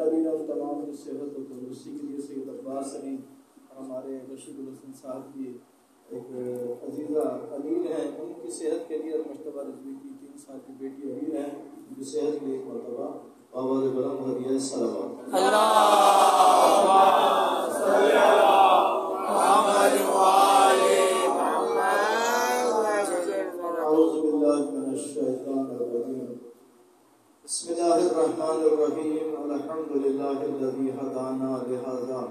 تعالیٰ ہم تمام کی صحت و تندرستی کے لیے سید عباس علی اور ہمارے رشید الحسن صاحب کی ایک عزیزہ علیم ہیں، ان کی صحت کے لیے، اور مشتبہ رضوی کی 3 سال کی بیٹی امیر ہیں، ان کی صحت کے لیے ایک مرتبہ آواز بلند ہدیہ صلوات۔ اللہم صلی علی محمد وآل محمد۔ اعوذ باللہ من الشیطان الرجیم، بسم اللہ الرحمن الرحیم، الحمد للہ الذی ہدانا لہذا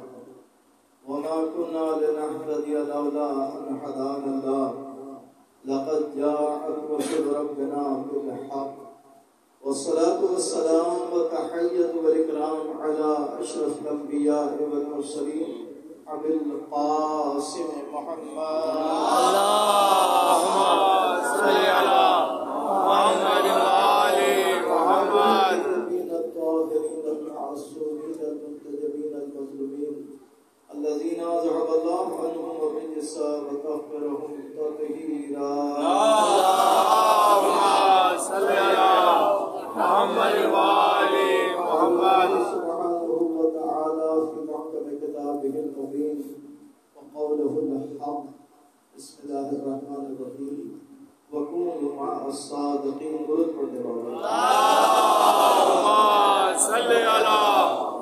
وما كنا لنهتدي لولا أن هدانا الله لقد جاءت رسل ربنا بالحق والصلاة والسلام والتحية والإكرام على أشرف الأنبياء والمرسلين أبي القاسم محمد اللهم صل على محمد وآل محمد الطاهرين المعصومين المنتجبين المظلومين الذين ذهب الله عنهم الرجس وطهرهم تطهيرا اللهم صل على محمد وآل محمد سبحانه وتعالى في محكم كتابه المبين وقوله الحق بسم الله الرحمن الرحيم وكونوا مع الصادقين درود پڑھنے والے اللهم صل على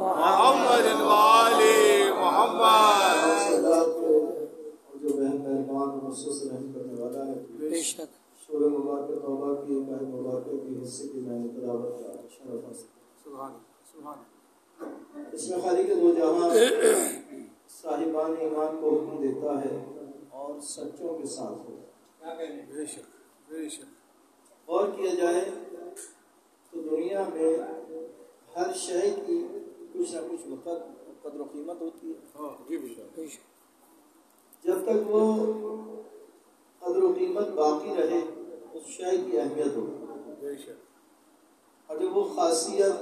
محمد وآل محمد۔ جو بہن مہربان مخصوص رحم کرنے والا ہے، بے شک سورہ مبارکہ توبہ کی ایک آیت مبارکہ کی حصے کی میں نے تلاوت کا شرف حاصل۔ سبحان سبحان۔ اس میں خالق دو جہاں صاحبان ایمان کو حکم دیتا ہے اور سچوں کے ساتھ ہو۔ بے شک بے شک۔ اور کیا جائے تو دنیا میں ہر شے کی کچھ نہ کچھ وقت قدر و قیمت ہوتی ہے، جی بے شک۔ جب تک وہ قدر و قیمت باقی رہے اس شے کی اہمیت ہوگی، بے شک۔ اور جب وہ خاصیت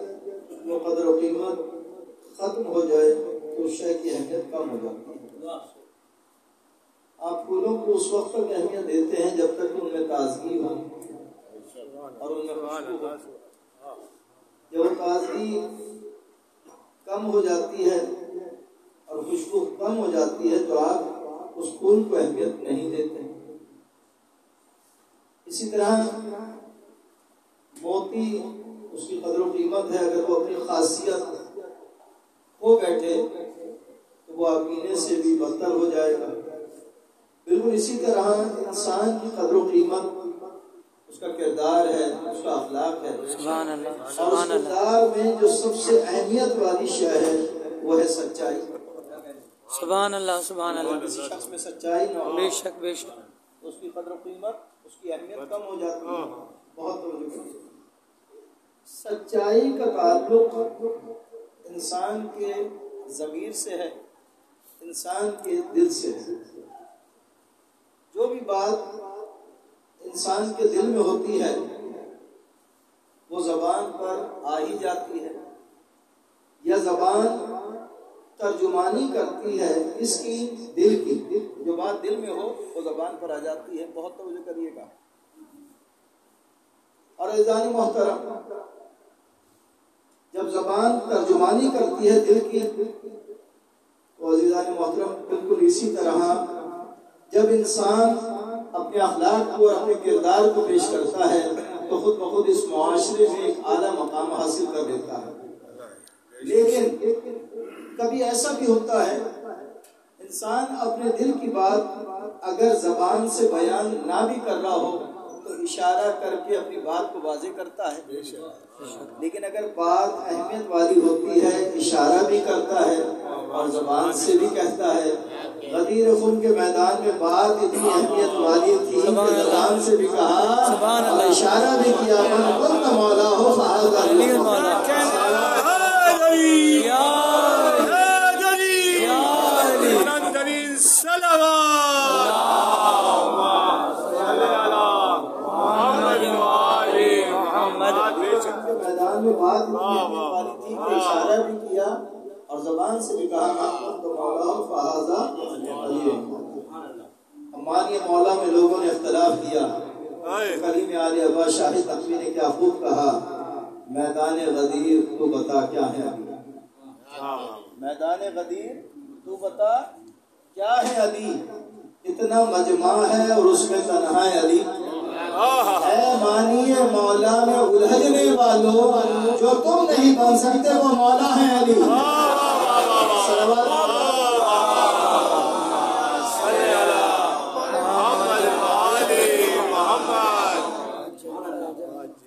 وہ قدر و قیمت ختم ہو جائے تو اس شے کی اہمیت کم ہو جاتی ہے۔ آپ پھولوں کو اس وقت تک اہمیت دیتے ہیں جب تک ان میں تازگی ہو اور ان میں خوشبو ہو۔ جب وہ تازگی کم ہو جاتی ہے اور خوشبو کم ہو جاتی ہے تو آپ اس پھول کو اہمیت نہیں دیتے۔ اسی طرح موتی اس کی قدر و قیمت ہے، اگر وہ اپنی خاصیت کھو بیٹھے تو وہ آبینے سے بھی بدتر ہو جائے گا۔ بالکل اسی طرح انسان کی قدر و قیمت اس کا کردار ہے، اس کا اخلاق ہے، سبحان اللہ اور اس سبحان اللہ۔ کردار میں جو سب سے اہمیت والی شے ہے وہ ہے سچائی۔ سبحان اللہ سبحان اگر اللہ۔ کسی شخص میں سچائی نہ ہو بے شک بے شک۔ تو اس کی قدر و قیمت، اس کی اہمیت کم ہو جاتی ہے۔ بہت توجہ کیجیے، سچائی کا تعلق انسان کے ضمیر سے ہے، انسان کے دل سے ہے۔ جو بھی بات انسان کے دل میں ہوتی ہے وہ زبان پر آ ہی جاتی ہے، یا زبان ترجمانی کرتی ہے اس کی دل کی۔ جو بات دل میں ہو وہ زبان پر آ جاتی ہے۔ بہت توجہ کریے گا۔ اور عزیزان محترم، جب زبان ترجمانی کرتی ہے دل کی تو عزیزان محترم بالکل اسی طرح جب انسان اپنے اخلاق کو اور اپنے کردار کو پیش کرتا ہے تو خود بخود اس معاشرے میں ایک اعلیٰ مقام حاصل کر لیتا ہے۔ لیکن کبھی ایسا بھی ہوتا ہے انسان اپنے دل کی بات اگر زبان سے بیان نہ بھی کر رہا ہو تو اشارہ کر کے اپنی بات کو واضح کرتا ہے، لیکن اگر بات اہمیت والی ہوتی ہے اشارہ بھی کرتا ہے اور زبان سے بھی کہتا ہے۔ غدیر خون کے میدان میں بات اتنی اہمیت والی تھی کہ زبان سے بھی کہا اور اشارہ بھی کیا، من قلت مولا ہو فہذا علی مولا۔ میدان میں بات اتنی اہمیت والی تھی کہ اشارہ بھی کیا اور زبان سے بھی کہا، من قلت مولا ہو فہذا علی مولا۔ مانی مولا میں لوگوں نے اختلاف کیا، کلیم علی ابا شاہد تقوی نے کیا خوب کہا، میدان غدیر تو بتا کیا ہے ابھی۔ میدان غدیر تو بتا کیا ہے علی، اتنا مجمع ہے اور اس میں تنہا ہے علی، اے مانی مولا میں الجھنے والوں جو تم نہیں بن سکتے وہ مولا ہے علی۔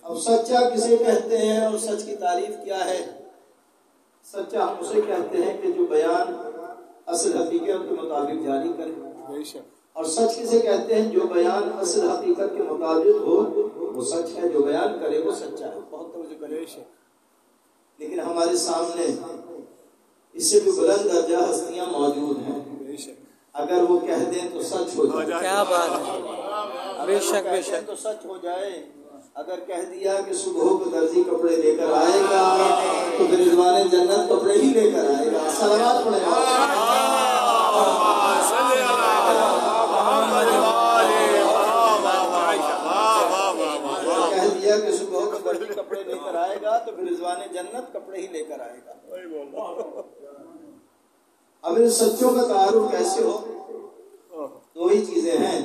اب سچا کسے کہتے ہیں اور سچ کی تعریف کیا ہے؟ سچا ہم اسے کہتے ہیں کہ جو بیان اصل حقیقت کے مطابق جاری کرے، اور سچ کسے کہتے ہیں جو بیان اصل حقیقت کے مطابق ہو وہ سچ ہے، جو بیان کرے وہ سچا ہے۔ بہت توجہ کرے، لیکن ہمارے سامنے اس سے بھی بلند درجہ ہستیاں موجود ہیں، اگر وہ کہہ دیں تو سچ ہو جائے۔ کیا بات ہے، بے شک بے شک تو سچ ہو جائے۔ اگر کہہ دیا کہ صبح کو درزی کپڑے لے کر آئے گا تو پھر رضوان جنت کپڑے ہی لے کر آئے گا۔ صلوات پڑھے گا۔ کہہ دیا کہ صبح کو درزی کپڑے لے کر آئے گا تو پھر رضوان جنت کپڑے ہی لے کر آئے گا۔ اب ان سچوں کا تعارف کیسے ہو؟ دو ہی چیزیں ہیں،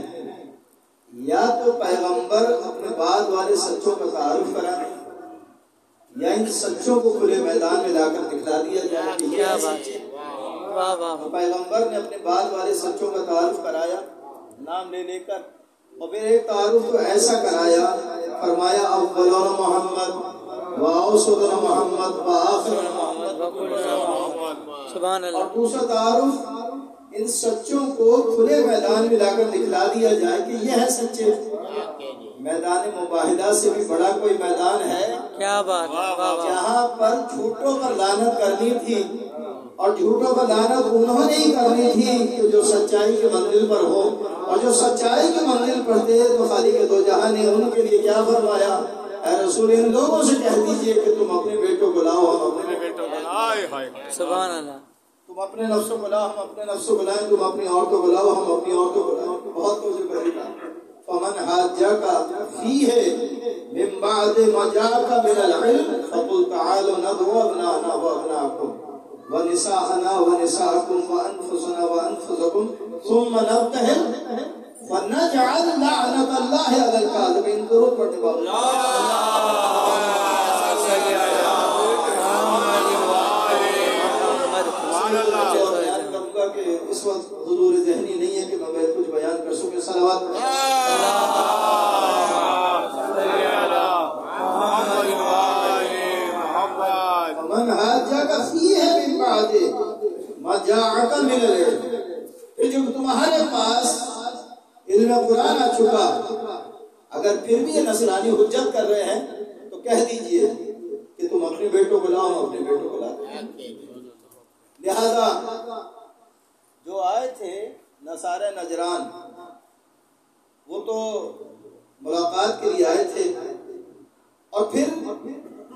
یا تو پیغمبر اپنے بعد والے سچوں کا تعارف کرائیں یا ان سچوں کو کھلے میدان میں لا کر دکھلا دیا جائے کہ یہ سچ ہے۔ پیغمبر نے اپنے بعد والے سچوں کا تعارف کرایا نام لے لے کر، اور پھر ایک تعارف تو ایسا کرایا، فرمایا اولنا محمد واوسطنا محمد وآخرنا محمد، سبحان اللہ۔ اور دوسرا تعارف ان سچوں کو کھلے میدان میں لا کر دکھلا دیا جائے کہ یہ ہے سچے۔ میدان مباہدہ سے بھی بڑا کوئی میدان ہے کیا بات ہے، جہاں پر جھوٹوں پر لعنت کرنی تھی، اور جھوٹوں پر لعنت انہوں نے ہی کرنی تھی کہ جو سچائی کی منزل پر ہو، اور جو سچائی کی منزل پر تھے تو خالق دو جہاں نے ان کے لیے کیا فرمایا؟ اے رسول ان لوگوں سے کہہ دیجئے کہ تم اپنے بیٹوں کو لاؤ، ہم اپنے بیٹوں کو لائیں۔ سبحان اللہ۔ تم اپنے نفسوں کو لاؤ، ہم اپنے نفسوں کو لائیں، تم اپنی عورتوں کو لاؤ، ہم اپنی عورتوں کو لائیں۔ بہت توجہ کرے گا۔ فمن حاجك فيه من بعد ما جاءك من العلم فقل تعالوا ندعو أبناءنا وأبناءكم ونساءنا ونساءكم وأنفسنا وأنفسكم ثم نبتهل فنجعل لعنة الله على الكاذبين۔ درود پڑھنے والوں کہ اس وقت حضور ذہنی نہیں ہے کہ میں کچھ بیان کر سکوں۔ صلوات من حاجك فيه من بعد ما جاءك من العلم، جو تمہارے پاس علم قرآن آ چکا، اگر پھر بھی یہ نصرانی حجت کر رہے ہیں تو کہہ دیجئے کہ تم اپنے بیٹوں کو لاؤ، اپنے بیٹوں کو لاؤ۔ لہذا جو آئے تھے نصارہ نجران وہ تو ملاقات کے لیے آئے تھے، اور پھر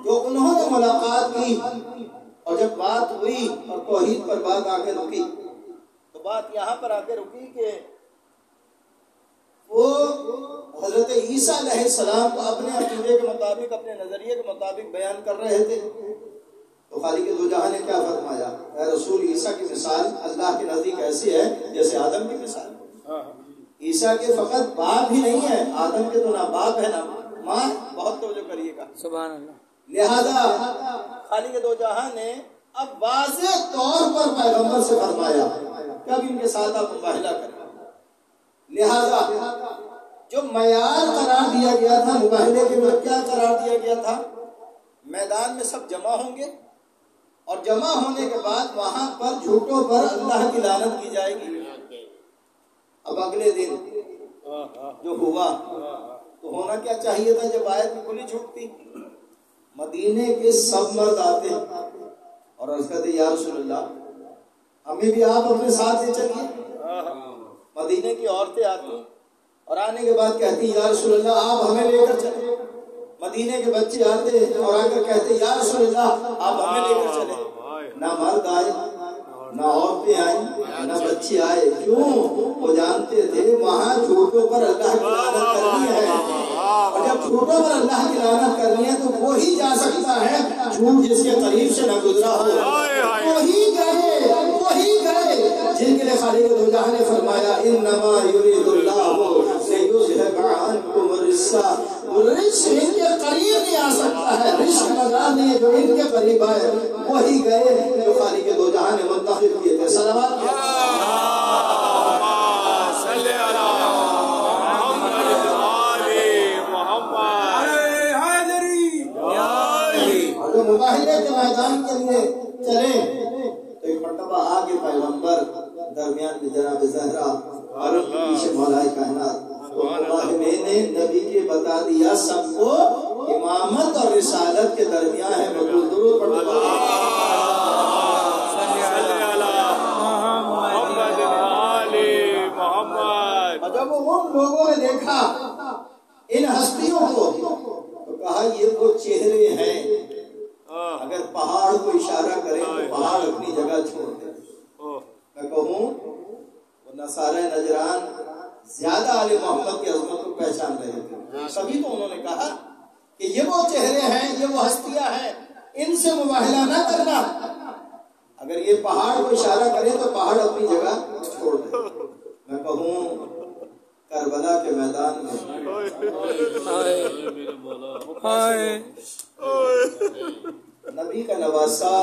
جو انہوں نے ملاقات کی اور جب بات ہوئی اور توحید پر بات آ کے رکی، تو بات یہاں پر آ کے رکی کہ وہ حضرت عیسیٰ علیہ السلام کو اپنے عقیدے کے مطابق، اپنے نظریے کے مطابق بیان کر رہے تھے۔ تو خالق دو جہاں نے کیا فرمایا؟ اے رسول، عیسیٰ کی مثال اللہ کے نزدیک ایسی ہے جیسے آدم کی مثال۔ عیسیٰ کے فقط باپ ہی نہیں ہے، آدم کے تو نہ باپ ہے نہ ماں۔ بہت توجہ کریے گا۔ سبحان اللہ۔ لہذا خالق دو جہاں نے اب واضح طور پر پیغمبر سے فرمایا کہ اب ان کے ساتھ آپ مباہلہ کریں۔ لہذا جو معیار قرار دیا گیا تھا مباہلے کے لیے، کیا قرار دیا گیا تھا؟ میدان میں سب جمع ہوں گے، اور جمع ہونے کے بعد وہاں پر جھوٹوں پر اللہ کی لعنت کی جائے گی۔ اب اگلے دن جو ہوا تو ہونا کیا چاہیے تھا جب آیت میں کھلی جھوٹ تھی؟ مدینے کے سب مرد آتے اور عرض کرتے یا رسول اللہ ہمیں بھی آپ اپنے ساتھ لے چلیے۔ مدینے کی عورتیں آتی اور آنے کے بعد کہتی یا رسول اللہ آپ ہمیں لے کر چلیں۔ مدینے کے بچے آتے اور آ کر کہتے یا رسول اللہ آپ ہمیں لے کر چلیں۔ نہ مرد آئے، نہ عورتیں آئیں، نہ بچے آئے۔ کیوں؟ وہ جانتے تھے وہاں جھوٹوں پر اللہ کی لعنت کرنی ہے۔ اور جب جھوٹوں پر اللہ کی لعنت کرنی ہے تو وہی جا سکتا ہے جھوٹ جس کے قریب سے نہ گزرا ہو، وہی گئے جن کے لیے خالق دو جہاں نے فرمایا انما یرید اللہ لیذهب عنکم الرجس، رجس ان کے قریب نہیں آ سکتا ہے، رجس مدار نہیں ہے جو ان کے قریب آئے، وہی گئے جو خالق دو جہاں نے منتخب کیے تھے۔ صلوات مباہلے کے میدان کے لیے چلے تو ایک مرتبہ آگے پیغمبر، درمیان میں جناب زہرا اور ان کے پیچھے مولا کائنات، تو مباہلے نے نبی کے بتا دیا سب کو امامت اور رسالت کے درمیان ہے، مقبول درود پڑھنے والا اور جب ان لوگوں نے دیکھا ان ہستیوں کو تو کہا یہ وہ چہرے ہیں، اگر پہاڑ کو اشارہ کریں تو پہاڑ اپنی جگہ چھوڑ دیں۔ میں کہوں وہ نصارہ نجران زیادہ آل محمد کی عظمت کو پہچان رہے تھے، سبھی تو انہوں نے کہا کہ یہ وہ چہرے ہیں، یہ وہ ہستیاں ہیں، ان سے مباہلہ نہ کرنا، اگر یہ پہاڑ کو اشارہ کریں تو پہاڑ اپنی جگہ چھوڑ دیں۔ میں کہوں کربلا کے میدان میں نبی کا نواسا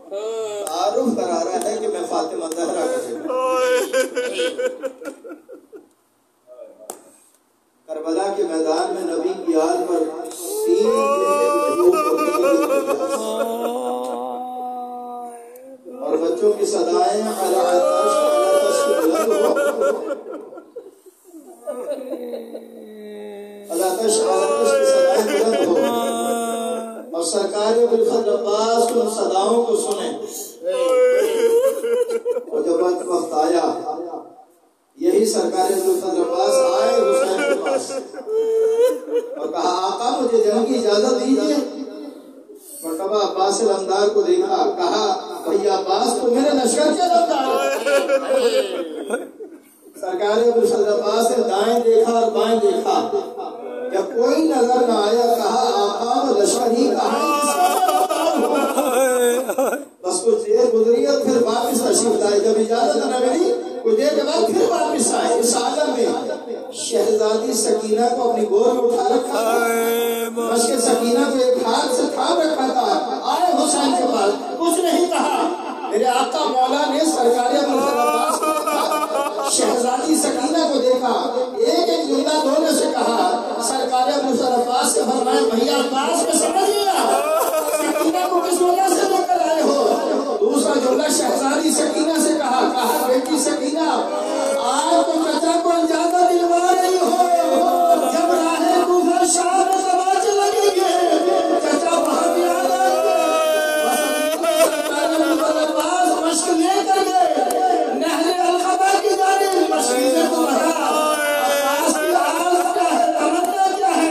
تعارف کرا رہا ہے کہ میں فاطمہ زہرا کا بیٹا۔ کربلا کے میدان میں نبی کی آل پر 3 اور بچوں کی صدائیں اور سرکار ابوالفضل عباس ان صداؤں کو سنیں۔ اور جب وقت آیا یہی سرکار ابوالفضل عباس آئے حسین کے پاس اور کہا آقا مجھے جنگ کی اجازت دیجیے۔ مرتبہ عباس الامدار کو دیکھا، کہا بھئی عباس تو میرے لشکر کے لمدار۔ سرکار ابوالفضل عباس نے دائیں دیکھا اور بائیں دیکھا، جب کوئی نظر نہ آیا کہا آقا وہ لشکر ہی کہاں، بس کچھ دیر گزری اور پھر واپس تشریف لائے، جب اجازت نہ ملی کچھ دیر کے بعد پھر واپس آئے۔ اس عالم میں شہزادی سکینہ کو اپنی گود میں اٹھا رکھا تھا، مشک سکینہ کو ایک ہاتھ سے تھام رکھا تھا، آئے حسین کے پاس، کچھ نہیں کہا۔ میرے آقا مولا نے سرکار ابوالفضل عباس کو دیکھا، شہزادی سکینہ کو دیکھا، ایک ایک جملہ دونوں سے کہا۔ سرکار ابوالفضل عباس سے فرمایا بھیا عباس میں سمجھ لیا سکینہ کو کس وجہ سے لے کر آئے ہو۔ دوسرا جملہ شہزادی سکینہ سے کہا بیٹی سکینہ آج تو چچا کو اجازت دلوا رہی ہو، جب راہ کوفہ شام میں تماچے لگیں گے چچا وہاں بھی آ جائیں گے۔ سرکار ابوالفضل عباس مشق لے کر گئے نہر القبا کی جانب، مشق سے تمہارا عباس کی آواز کیا ہے، تمنا کیا ہے،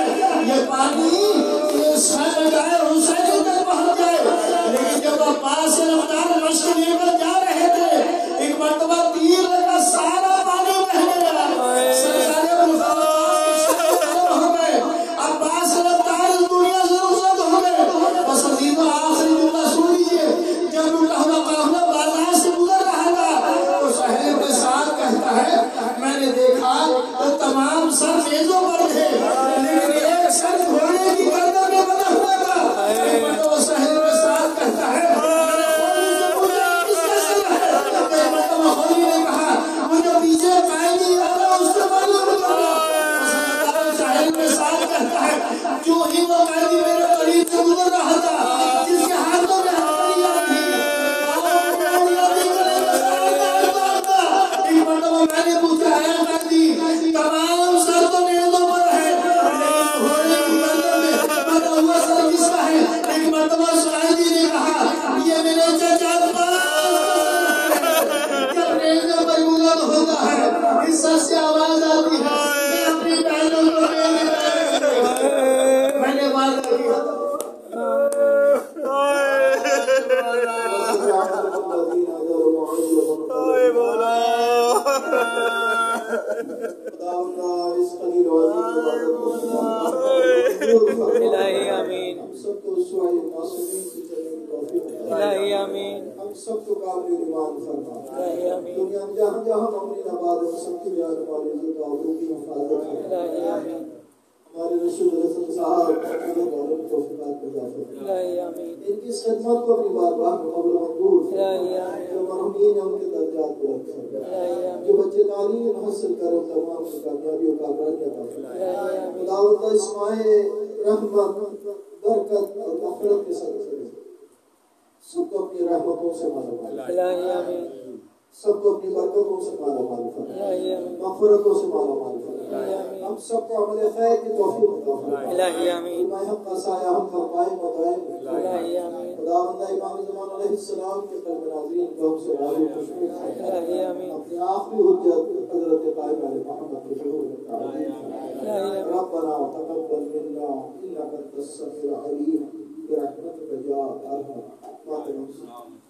یہ پانی سر جائے حسین تک پہنچ جائے۔ لیکن جب عباس سے رفتار مشق لے کر جا رہے تھے ایک مرتبہ تیر لگا، سارا پانی بہہ گیا، سرکار ابوالفضل ہو گئے، عباس سے رفتار اس دنیا سے رخصت ہو گئے۔ بس عزیزو آخری جملہ سن لیجیے، جب لوٹا ہوا قافلہ بازار سے گزر رہا تھا تو سہیل کے ساتھ کہتا ہے میں نے دیکھا تو تمام سر نیزوں پر تھے لیکن ایک سر گھوڑے کی گردن میں بنا ہوا تھا۔ ایک مرتبہ سہیل کے ساتھ کہتا ہے میں نے خولی سے پوچھا کس کا سر ہے، ایک مرتبہ خولی نے کہا مجھے پیچھے قائدی یاد ہے اس سے معلوم کرنا۔ سہیل کے ساتھ کہتا ہے جو ہی وہ قائدی میرے قریب سے گزر رہا تھا جس کے ہاتھوں میں ہتھیلیاں تھی، ایک مرتبہ میں نے پوچھا ہے قائدی تمام سر تو نیزوں پر ہے لیکن گھوڑے کی گردن میں بنا ہوا سر کس کا ہے؟ ایک مرتبہ قائدی نے کہا یہ میرے چچا عباس کا سر ہے۔ جب نیزوں پر گزر ہوتا ہے اس سر سے آواز آتی ہے، میں اپنی بہنوں کو میں نے وعدہ کیا خدا اس قدیر وعدے کی عبادت کو الہی آمین ہم سب کو کامل ایمان فرما الہی آمین دنیا میں جہاں جہاں ہم اپنی آباد و سب کی جان ہماری عزت و آبرو کی حفاظت کریں الہی آمین ہمارے رسول رسول صاحب اپنے دوروں کو توفیقات پیدا فرما الہی آمین ان کی اس خدمت کو اپنی بارگاہ میں قبول و منظور فرما الہی آمین جو مرحومین ہیں ان کے درجات بلند فرما الہی آمین جو بچے تعلیم حاصل کریں تمام کی کامیابی و کامیابی عطا فرما الہی آمین خداوند اس مائے رحمت برکت اور مغفرت کے ساتھ سب کو اپنی رحمتوں سے مالا مال الہی آمین سب کو اپنی برکتوں سے مالا مال فرما الہی آمین مغفرتوں سے مالا مال فرما الہی آمین ہم سب کو عمل خیر کی توفیق عطا فرما الہی آمین امام حق کا سایہ ہم پر قائم و دائم الہی آمین خداوند امام زمان علیہ السلام کے قلب ناظرین کو ہم سے راضی و خوشنود فرما الہی آمین اپنی آخری حجت حضرت قائم علیہ محمد کے ظہور میں تعظیم فرما ربنا تقبل منا انك انت السميع العليم برحمتك يا ارحم الراحمين